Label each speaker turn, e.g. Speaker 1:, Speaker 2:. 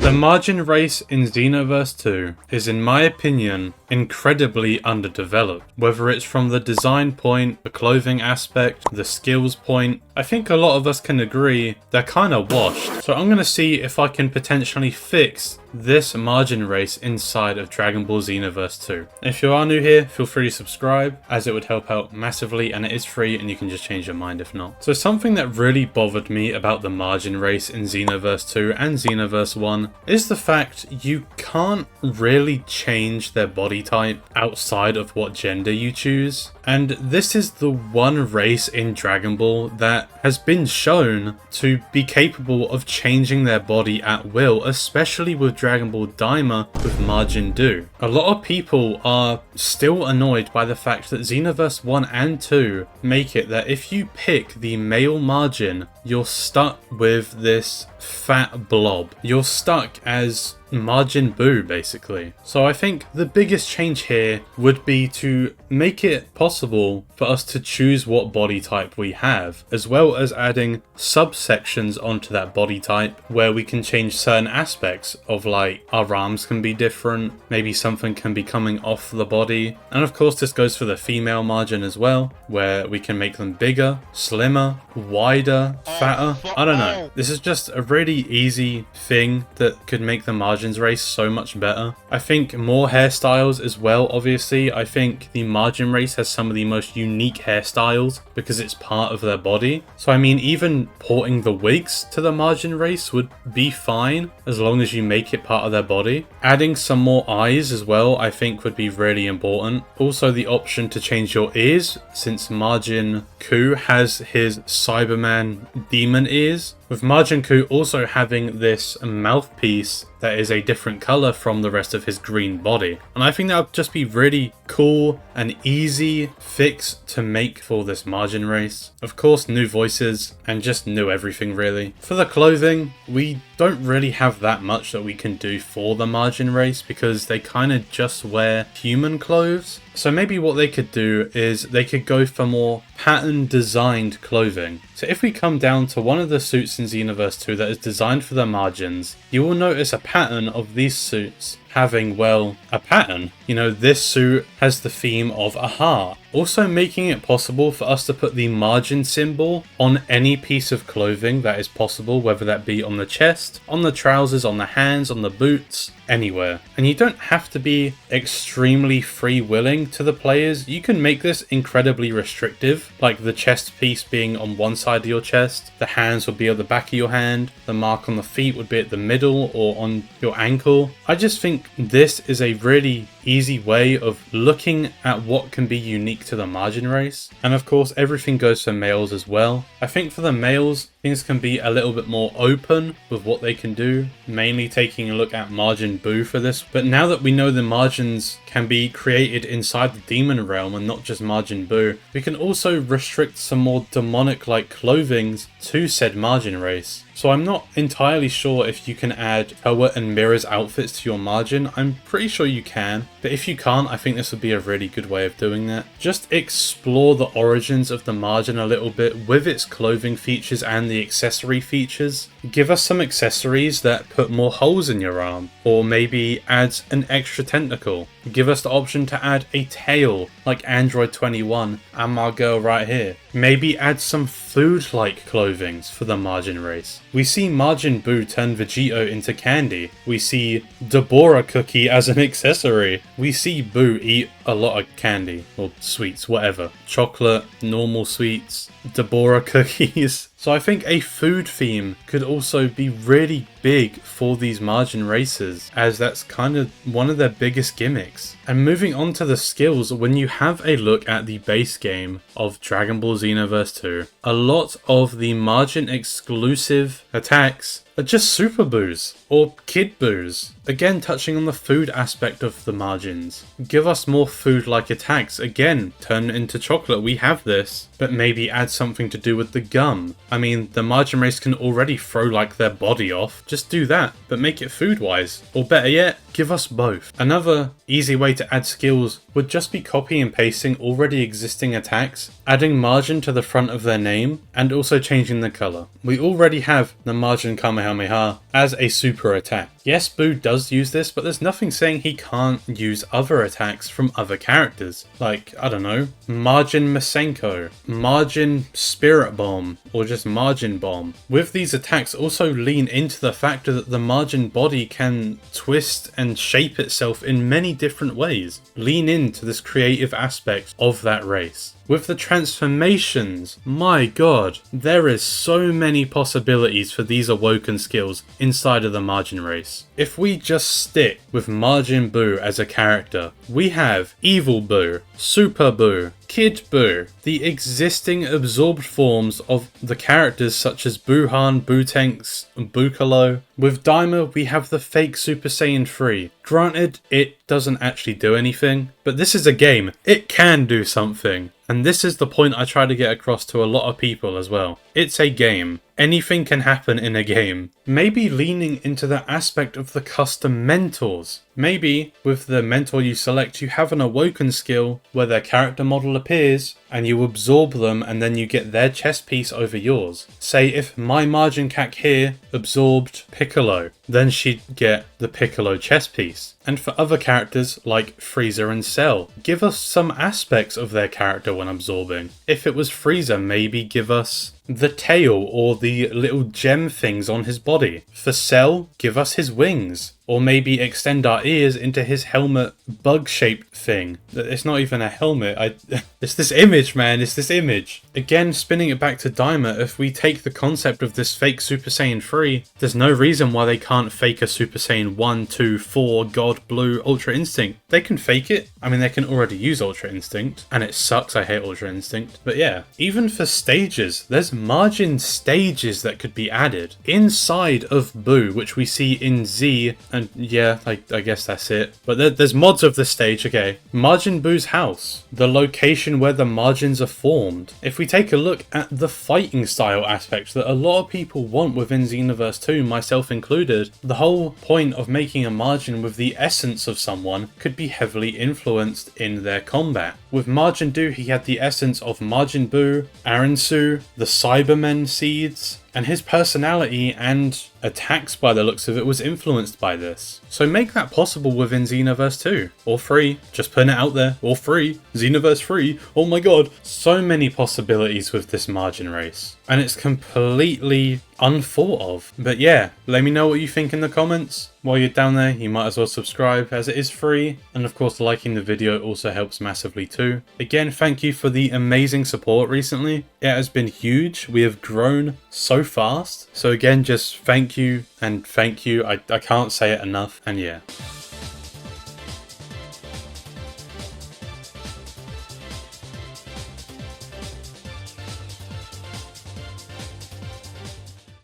Speaker 1: The Majin Race in Xenoverse 2 is, in my opinion, incredibly underdeveloped. Whether it's from the design point, the clothing aspect, the skills point, I think a lot of us can agree they're kinda washed. So I'm gonna see if I can potentially fix this Majin Race inside of Dragon Ball Xenoverse 2. If you are new here, feel free to subscribe, as it would help out massively, and it is free and you can just change your mind if not. So something that really bothered me about the Majin Race in Xenoverse 2 and Xenoverse 1 is the fact you can't really change their body type outside of what gender you choose. And this is the one race in Dragon Ball that has been shown to be capable of changing their body at will, especially with Dragon Ball Daima with Majin Do. A lot of people are still annoyed by the fact that Xenoverse 1 and 2 make it that if you pick the male Majin, you're stuck with this fat blob. You're stuck as Majin Buu, basically. So I think the biggest change here would be to make it possible for us to choose what body type we have, as well as adding subsections onto that body type where we can change certain aspects of, like, our arms can be different, maybe something can be coming off the body. And of course this goes for the female Majin as well, where we can make them bigger, slimmer, wider, fatter. I don't know. This is just a really easy thing that could make the Majin's race so much better. I think more hairstyles as well, obviously. I think the Majin race has some of the most unique hairstyles because it's part of their body. So I mean, even porting the wigs to the Majin race would be fine as long as you make it part of their body. Adding some more eyes as well, I think would be really important. Also the option to change your ears, since Majin Ku has his Cyberman demon ears, with Majin Ku also having this mouthpiece that is a different color from the rest of his green body. And I think that would just be really cool and easy fix to make for this Majin race. Of course, new voices and just new everything really. For the clothing, we don't really have that much that we can do for the Majin race because they kind of just wear human clothes. So maybe what they could do is they could go for more pattern designed clothing. So if we come down to one of the suits in Xenoverse 2 that is designed for the Majins, you will notice a pattern of these suits having, well, a pattern. You know, this suit has the theme of a heart. Also making it possible for us to put the Majin symbol on any piece of clothing that is possible, whether that be on the chest, on the trousers, on the hands, on the boots, anywhere. And you don't have to be extremely free-willing to the players. You can make this incredibly restrictive, like the chest piece being on one side of your chest, the hands would be at the back of your hand, the mark on the feet would be at the middle or on your ankle. I just think this is a really easy way of looking at what can be unique to the Majin race. And of course everything goes for males as well. I think for the males things can be a little bit more open with what they can do, mainly taking a look at Majin Buu for this. But now that we know the Majins can be created inside the demon realm and not just Majin Buu, we can also restrict some more demonic like clothings to said Majin race. So I'm not entirely sure if you can add Toa and Mira's outfits to your Majin. I'm pretty sure you can, but if you can't, I think this would be a really good way of doing that. Just explore the origins of the Majin a little bit with its clothing features and the accessory features. Give us some accessories that put more holes in your arm, or maybe adds an extra tentacle. Give us the option to add a tail like Android 21 and my girl right here. Maybe add some food-like clothings for the Majin race. We see Majin Buu turn Vegito into candy. We see Deborah cookie as an accessory. We see Buu eat a lot of candy, or sweets, whatever. Chocolate, normal sweets, Deborah cookies. So I think a food theme could also be really big for these Majin races, as that's kind of one of their biggest gimmicks. And moving on to the skills, when you have a look at the base game of Dragon Ball Xenoverse 2, a lot of the Majin exclusive attacks are just Super Boos or Kid Boos. Again, touching on the food aspect of the Majins. Give us more food-like attacks. Again, turn it into chocolate. We have this, but maybe add something to do with the gum. I mean, the Majin race can already throw like their body off. Just do that, but make it food-wise. Or better yet, give us both. Another easy way to add skills would just be copy and pasting already existing attacks, adding Majin to the front of their name, and also changing the colour. We already have the Majin Kamehameha as a super attack. Yes, Boo does use this, but there's nothing saying he can't use other attacks from other characters. Like, I don't know, Majin Masenko, Majin Spirit Bomb, or just Majin Bomb. With these attacks, also lean into the fact that the Majin body can twist and shape itself in many different ways. Lean into this creative aspect of that race. With the transformations, my god, there is so many possibilities for these Awoken skills inside of the Majin race. If we just stick with Majin Buu as a character, we have Evil Buu, Super Buu, Kid Buu, the existing absorbed forms of the characters such as Buuhan, Bootenks, and Bukalo. With Daima, we have the fake Super Saiyan 3. Granted, it doesn't actually do anything, but this is a game. It can do something. And this is the point I try to get across to a lot of people as well. It's a game. Anything can happen in a game. Maybe leaning into the aspect of the custom mentors. Maybe with the mentor you select, you have an Awoken skill where their character model appears and you absorb them and then you get their chest piece over yours. Say if my Majin Cac here absorbed Piccolo, then she'd get the Piccolo chest piece. And for other characters like Frieza and Cell, give us some aspects of their character when absorbing. If it was Frieza, maybe give us the tail or the little gem things on his body. For Cell, give us his wings. Or maybe extend our ears into his helmet bug-shaped thing. It's not even a helmet. It's this image, man. It's this image. Again, spinning it back to Daima, if we take the concept of this fake Super Saiyan 3, there's no reason why they can't fake a Super Saiyan 1, 2, 4, God, Blue, Ultra Instinct. They can fake it. I mean, they can already use Ultra Instinct. And it sucks. I hate Ultra Instinct. But yeah, even for stages, there's Majin stages that could be added inside of Buu, which we see in Z. And yeah, I guess that's it. But there's mods of the stage, okay. Majin Buu's house. The location where the Majins are formed. If we take a look at the fighting style aspect that a lot of people want within Xenoverse 2, myself included, the whole point of making a Majin with the essence of someone could be heavily influenced in their combat. With Majin Buu, he had the essence of Majin Buu, Arinsu, the Cybermen seeds, and his personality and attacks by the looks of it was influenced by this. So make that possible within Xenoverse 2. Or 3. Just putting it out there. Or 3. Xenoverse 3. Oh my god. So many possibilities with this Majin race. And it's completely unthought of. But yeah, let me know what you think in the comments. While you're down there, you might as well subscribe as it is free. And of course, liking the video also helps massively too. Again, thank you for the amazing support recently. It has been huge. We have grown so fast. So again, just thank you and thank you. I can't say it enough. And yeah.